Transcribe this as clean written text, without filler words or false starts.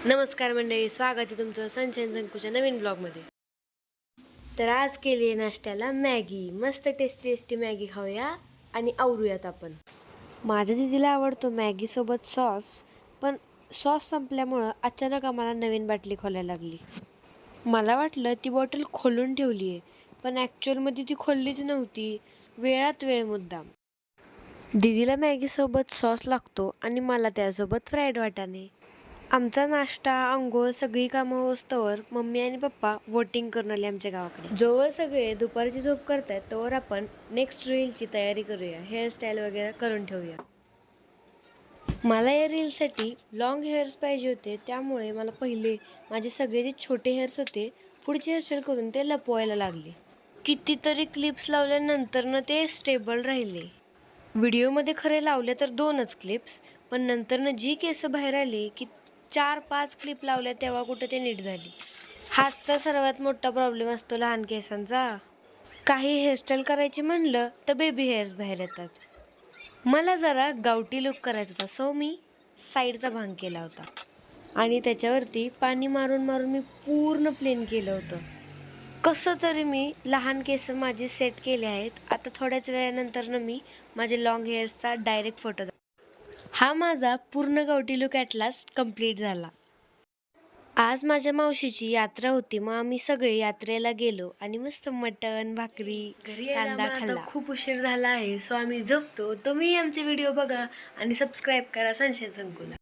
नमस्कार मंडळी, स्वागत आहे तुमचं सनशाईन संकुच्या नवीन ब्लॉगमध्ये। तर आज केली आहे नाश्त्याला मॅगी। मस्त टेस्टी मॅगी खाऊया आणि आवरूयात आपण। माझ्या दीदीला आवडतो मॅगी सोबत सॉस, पण सॉस संपल्यामुळं अचानक आम्हाला नवीन बाटली खोलायला लागली। मला वाटलं ती बॉटल खोलून ठेवली आहे, पण ॲक्च्युअलमध्ये ती खोललीच नव्हती, वेळात वेळ मुद्दाम। दीदीला मॅगी सोबत सॉस लागतो आणि मला त्यासोबत फ्राईड वाटाणे। आमचा नाश्ता, अंघोळ सगळी कामं होस्तवर मम्मी आणि पप्पा वोटिंग करून आले आमच्या गावाकडे। जोवर सगळे दुपारची झोप करतायत तोवर आपण नेक्स्ट रीलची तयारी करूया, हेअरस्टाईल वगैरे करून ठेवूया। मला या रीलसाठी लॉंग हेअर्स पाहिजे होते, त्यामुळे मला पहिले माझे सगळे जे छोटे हेअर्स होते पुढचे हेअरस्टाईल करून ते लपवायला लागले। कितीतरी क्लिप्स लावल्यानंतर ते स्टेबल राहिले। व्हिडिओमध्ये खरे लावले तर 2च क्लिप्स, पण नंतर जी केस बाहेर आली की 4-5 क्लिप लावल्या तेव्हा कुठे ते नीट झाली। हाच तर सर्वात मोठा प्रॉब्लेम असतो लहान केसांचा। काही हेअरस्टाईल करायची म्हणलं तर बेबी हेअर्स बाहेर येतात। मला जरा गावठी लुक करायचा होता, सो मी साईडचा भांग केला होता आणि त्याच्यावरती पाणी मारून मारून मी पूर्ण प्लेन केलं होतं। कसं तरी मी लहान केस माझे सेट केले आहेत। आता थोड्याच वेळानंतर मी माझे लॉंग हेअर्सचा डायरेक्ट फोटो हा माझा पूर्ण गावठी लुक ॲट लास्ट कंप्लीट झाला। आज माझ्या मावशीची यात्रा होती, मग आम्ही सगळे यात्रेला गेलो आणि मस्त मटण, भाकरी, कांदा खाल्ला। खूप उशीर झाला आहे, सो आम्ही झोपतो। तुम्ही आमचे व्हिडिओ बघा आणि सबस्क्राईब करा सनशाईन संकुला।